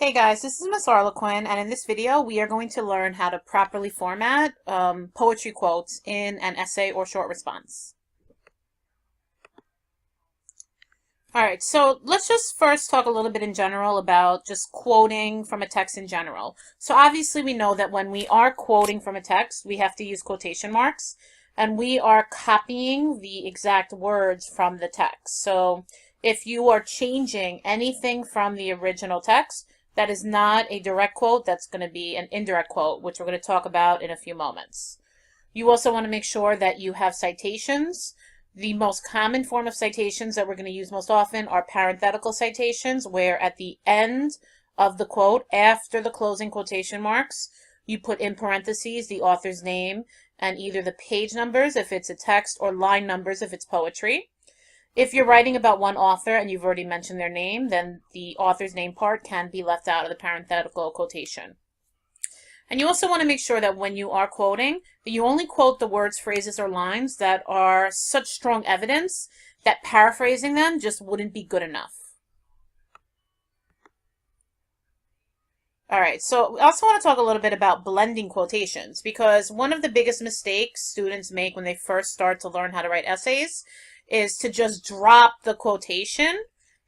Hey guys, this is Miss Arlequin, and in this video we are going to learn how to properly format poetry quotes in an essay or short response. Alright, so let's just first talk a little bit in general about just quoting from a text in general. So obviously we know that when we are quoting from a text, we have to use quotation marks, and we are copying the exact words from the text. So if you are changing anything from the original text, that is not a direct quote, that's going to be an indirect quote, which we're going to talk about in a few moments. You also want to make sure that you have citations. The most common form of citations that we're going to use most often are parenthetical citations, where at the end of the quote, after the closing quotation marks, you put in parentheses the author's name and either the page numbers if it's a text or line numbers if it's poetry. If you're writing about one author and you've already mentioned their name, then the author's name part can be left out of the parenthetical quotation. And you also want to make sure that when you are quoting, that you only quote the words, phrases, or lines that are such strong evidence that paraphrasing them just wouldn't be good enough. All right, so we also want to talk a little bit about blending quotations, because one of the biggest mistakes students make when they first start to learn how to write essays is to just drop the quotation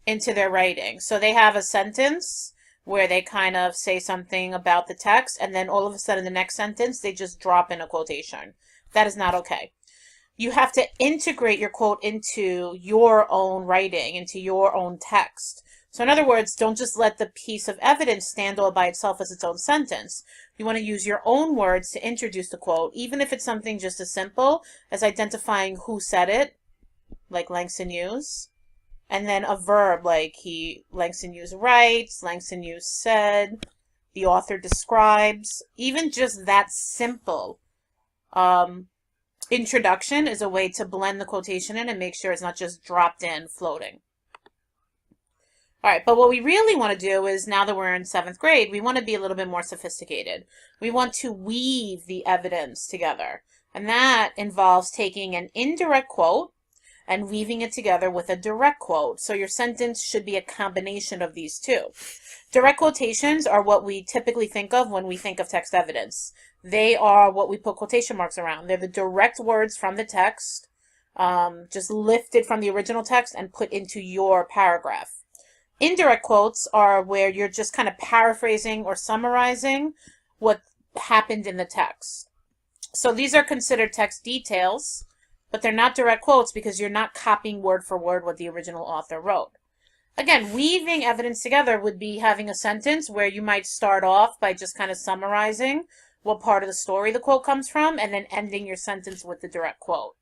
into their writing. So they have a sentence where they kind of say something about the text, and then all of a sudden the next sentence they just drop in a quotation. That is not okay. You have to integrate your quote into your own writing, into your own text. So in other words, don't just let the piece of evidence stand all by itself as its own sentence. You want to use your own words to introduce the quote, even if it's something just as simple as identifying who said it, like Langston Hughes, and then a verb like Langston Hughes writes, Langston Hughes said, the author describes. Even just that simple introduction is a way to blend the quotation in and make sure it's not just dropped in, floating. All right, but what we really want to do is, now that we're in 7th grade, we want to be a little bit more sophisticated. We want to weave the evidence together, and that involves taking an indirect quote and weaving it together with a direct quote. So your sentence should be a combination of these two. Direct quotations are what we typically think of when we think of text evidence. They are what we put quotation marks around. They're the direct words from the text, just lifted from the original text and put into your paragraph. Indirect quotes are where you're just kind of paraphrasing or summarizing what happened in the text. So these are considered text details, but they're not direct quotes because you're not copying word for word what the original author wrote. Again, weaving evidence together would be having a sentence where you might start off by just kind of summarizing what part of the story the quote comes from, and then ending your sentence with the direct quote.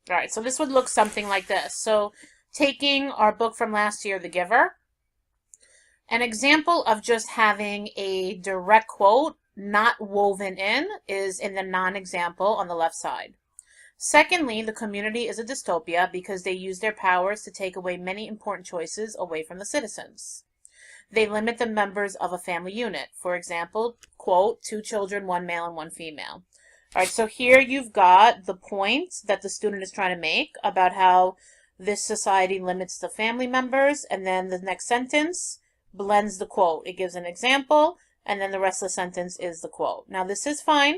All right, so this would look something like this. So taking our book from last year, The Giver, an example of just having a direct quote not woven in is in the non-example on the left side. Secondly, the community is a dystopia because they use their powers to take away many important choices away from the citizens. They limit the members of a family unit. For example, quote, 2 children, 1 male and 1 female. All right, so here you've got the point that the student is trying to make about how this society limits the family members, and then the next sentence blends the quote. It gives an example, and then the rest of the sentence is the quote. Now this is fine,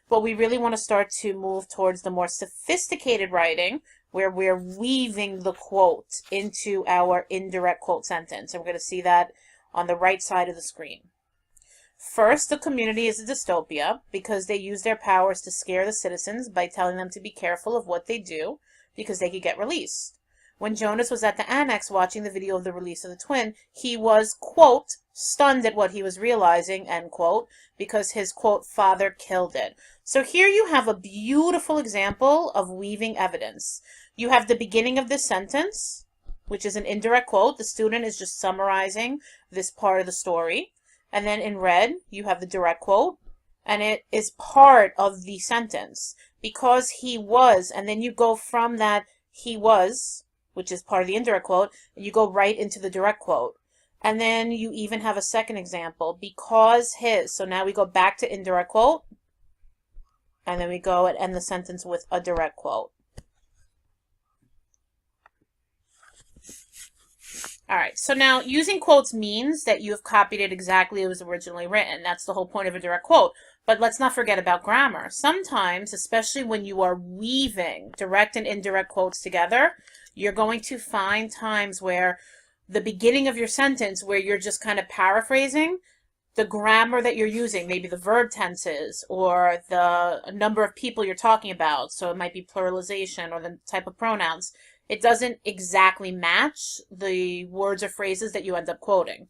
but we really want to start to move towards the more sophisticated writing where we're weaving the quote into our indirect quote sentence. And we're going to see that on the right side of the screen. First, the community is a dystopia because they use their powers to scare the citizens by telling them to be careful of what they do because they could get released. When Jonas was at the annex watching the video of the release of the twin, he was, quote, stunned at what he was realizing, end quote, because his, quote, father killed it. So here you have a beautiful example of weaving evidence. You have the beginning of this sentence, which is an indirect quote. The student is just summarizing this part of the story. And then in red, you have the direct quote, and it is part of the sentence. Because he was, and then you go from that he was, which is part of the indirect quote, and you go right into the direct quote. And then you even have a second example, because his. So now we go back to indirect quote, and then we go and end the sentence with a direct quote. All right, so now using quotes means that you have copied it exactly as it was originally written. That's the whole point of a direct quote. But let's not forget about grammar. Sometimes, especially when you are weaving direct and indirect quotes together, you're going to find times where the beginning of your sentence, where you're just kind of paraphrasing, the grammar that you're using, maybe the verb tenses or the number of people you're talking about, so it might be pluralization or the type of pronouns, it doesn't exactly match the words or phrases that you end up quoting.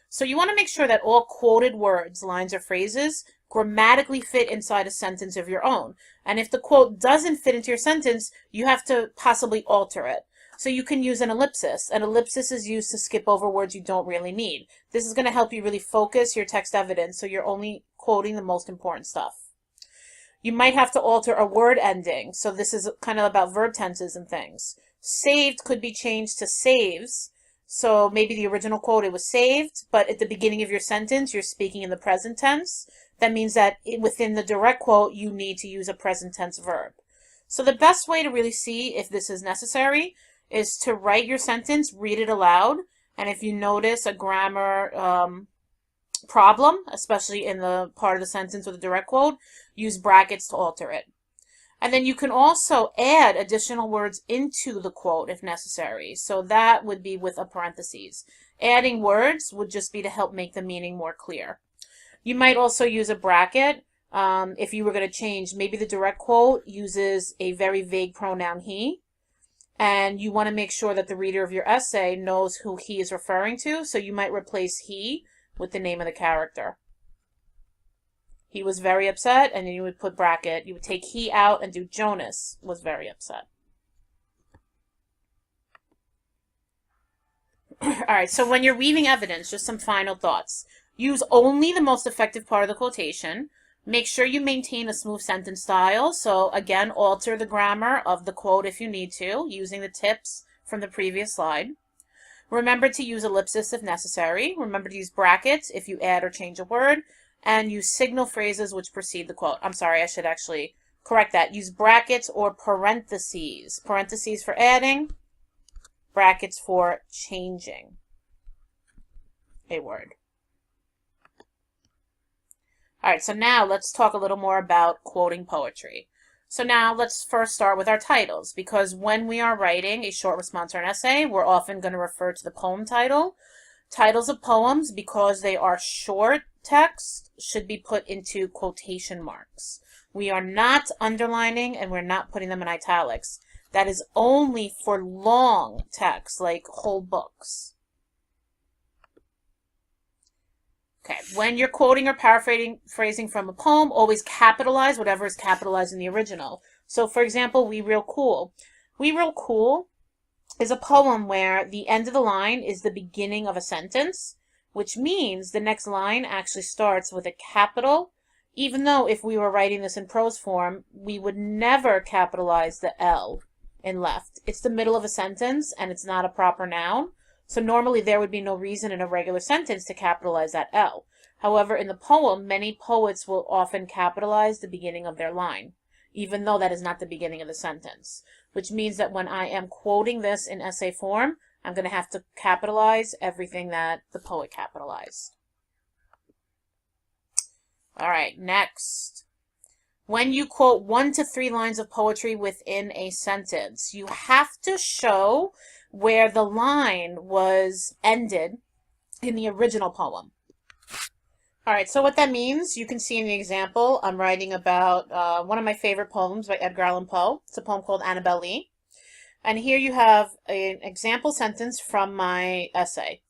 So you want to make sure that all quoted words, lines, or phrases grammatically fit inside a sentence of your own. And if the quote doesn't fit into your sentence, you have to possibly alter it. So you can use an ellipsis. An ellipsis is used to skip over words you don't really need. This is going to help you really focus your text evidence so you're only quoting the most important stuff. You might have to alter a word ending. So this is kind of about verb tenses and things. Saved could be changed to saves. So maybe the original quote, it was saved, but at the beginning of your sentence, you're speaking in the present tense. That means that within the direct quote, you need to use a present tense verb. So the best way to really see if this is necessary is to write your sentence, read it aloud, and if you notice a grammar problem, especially in the part of the sentence with a direct quote, use brackets to alter it. And then you can also add additional words into the quote if necessary. So that would be with a parentheses. Adding words would just be to help make the meaning more clear. You might also use a bracket if you were going to change. Maybe the direct quote uses a very vague pronoun he, and you want to make sure that the reader of your essay knows who he is referring to, so you might replace he with the name of the character. He was very upset, and then you would put bracket. You would take he out and do Jonas was very upset. All right, so when you're weaving evidence, just some final thoughts. Use only the most effective part of the quotation. Make sure you maintain a smooth sentence style. So again, alter the grammar of the quote if you need to, using the tips from the previous slide. Remember to use ellipsis if necessary. Remember to use brackets if you add or change a word. And use signal phrases which precede the quote. I'm sorry, I should actually correct that. Use brackets or parentheses. Parentheses for adding, brackets for changing a word. All right, so now let's talk a little more about quoting poetry. So now let's first start with our titles, because when we are writing a short response or an essay, we're often going to refer to the poem title. Titles of poems, because they are short text, should be put into quotation marks. We are not underlining and we're not putting them in italics. That is only for long text, like whole books. Okay, when you're quoting or paraphrasing from a poem, always capitalize whatever is capitalized in the original. So for example, We Real Cool. We Real Cool is a poem where the end of the line is the beginning of a sentence, which means the next line actually starts with a capital, even though if we were writing this in prose form, we would never capitalize the L in left. It's the middle of a sentence and it's not a proper noun. So normally there would be no reason in a regular sentence to capitalize that L. However, in the poem, many poets will often capitalize the beginning of their line, even though that is not the beginning of the sentence, which means that when I am quoting this in essay form, I'm going to have to capitalize everything that the poet capitalized. All right, next. When you quote 1 to 3 lines of poetry within a sentence, you have to show where the line was ended in the original poem. All right, so what that means, you can see in the example, I'm writing about one of my favorite poems by Edgar Allan Poe. It's a poem called Annabel Lee. And here you have an example sentence from my essay.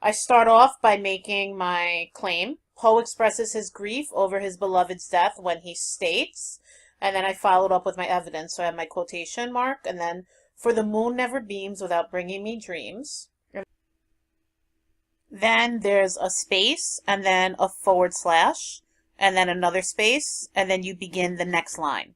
I start off by making my claim. Poe expresses his grief over his beloved's death when he states, and then I followed up with my evidence. So I have my quotation mark, and then, for the moon never beams without bringing me dreams. Then there's a space, and then a forward slash, and then another space, and then you begin the next line.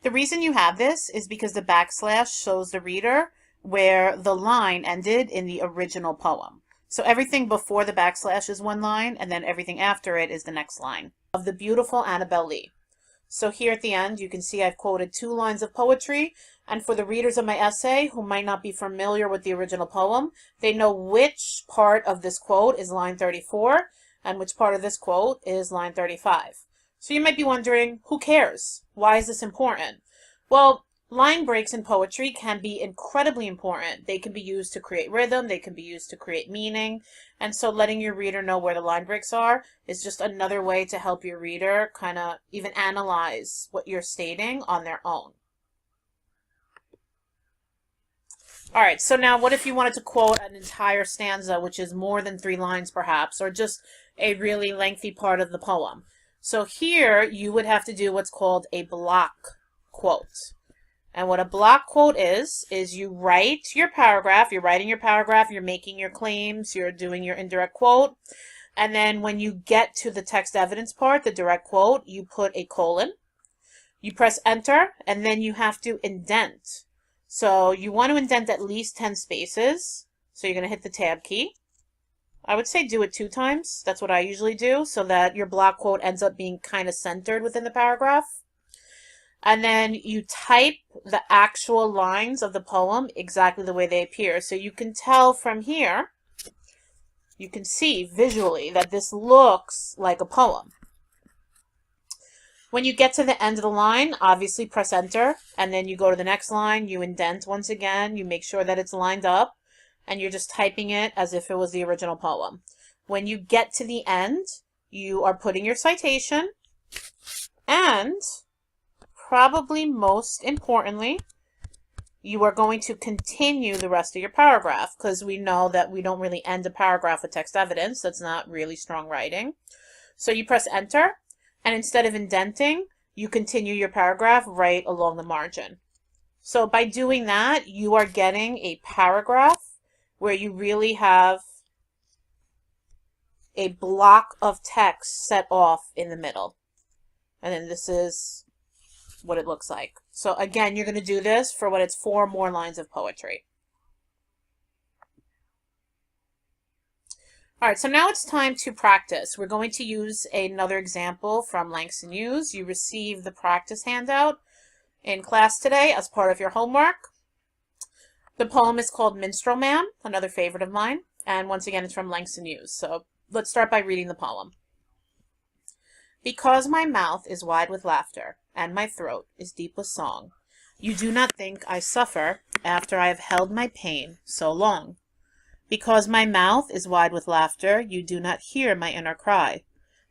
The reason you have this is because the backslash shows the reader where the line ended in the original poem. So everything before the backslash is one line, and then everything after it is the next line. Of the beautiful Annabel Lee. So here at the end, you can see I've quoted 2 lines of poetry. And for the readers of my essay who might not be familiar with the original poem, they know which part of this quote is line 34 and which part of this quote is line 35. So you might be wondering, who cares? Why is this important? Well, line breaks in poetry can be incredibly important. They can be used to create rhythm, they can be used to create meaning, and so letting your reader know where the line breaks are is just another way to help your reader kind of even analyze what you're stating on their own. All right, so now what if you wanted to quote an entire stanza, which is more than 3 lines perhaps, or just a really lengthy part of the poem? So here you would have to do what's called a block quote. And what a block quote is you write your paragraph, you're writing your paragraph, you're making your claims, you're doing your indirect quote, and then when you get to the text evidence part, the direct quote, you put a colon, you press enter, and then you have to indent. So you want to indent at least 10 spaces, so you're going to hit the tab key. I would say do it 2 times, that's what I usually do, so that your block quote ends up being kind of centered within the paragraph. And then you type the actual lines of the poem exactly the way they appear. So you can tell from here, you can see visually that this looks like a poem. When you get to the end of the line, obviously press enter, and then you go to the next line, you indent once again, you make sure that it's lined up, and you're just typing it as if it was the original poem. When you get to the end, you are putting your citation, and probably most importantly, you are going to continue the rest of your paragraph, because we know that we don't really end a paragraph with text evidence. That's not really strong writing. So you press enter, and instead of indenting, you continue your paragraph right along the margin. So by doing that, you are getting a paragraph where you really have a block of text set off in the middle. And then this is what it looks like. So again, you're going to do this for what it's 4 more lines of poetry. All right, so now it's time to practice. We're going to use another example from Langston Hughes. You received the practice handout in class today as part of your homework. The poem is called Minstrel Man, another favorite of mine, and once again, it's from Langston Hughes. So let's start by reading the poem. Because my mouth is wide with laughter, and my throat is deep with song, you do not think I suffer after I have held my pain so long. Because my mouth is wide with laughter, you do not hear my inner cry.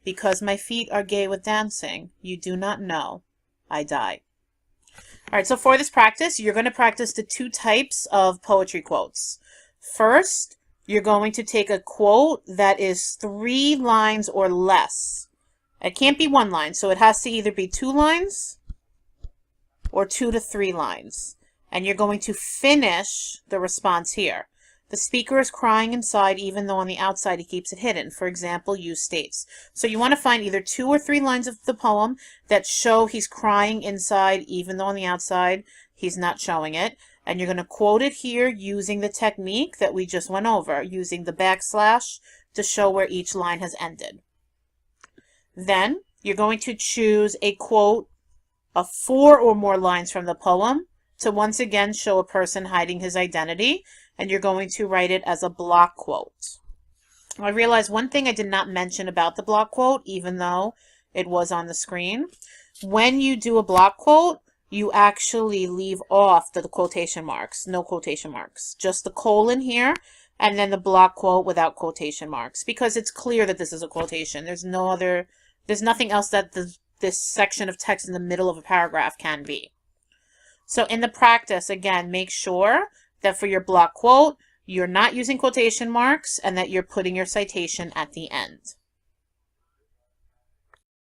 Because my feet are gay with dancing, you do not know I die. All right, so for this practice, you're going to practice the 2 types of poetry quotes. First, you're going to take a quote that is 3 lines or less. It can't be 1 line, so it has to either be 2 lines or 2 to 3 lines. And you're going to finish the response here. The speaker is crying inside even though on the outside he keeps it hidden. For example, you states. So you want to find either 2 or 3 lines of the poem that show he's crying inside even though on the outside he's not showing it. And you're going to quote it here using the technique that we just went over, using the backslash to show where each line has ended. Then you're going to choose a quote of 4 or more lines from the poem to once again show a person hiding his identity, and you're going to write it as a block quote. I realized one thing I did not mention about the block quote, even though it was on the screen. When you do a block quote, you actually leave off the quotation marks, no quotation marks, just the colon here, and then the block quote without quotation marks, because it's clear that this is a quotation. There's nothing else that this section of text in the middle of a paragraph can be. So in the practice, again, make sure that for your block quote, you're not using quotation marks and that you're putting your citation at the end.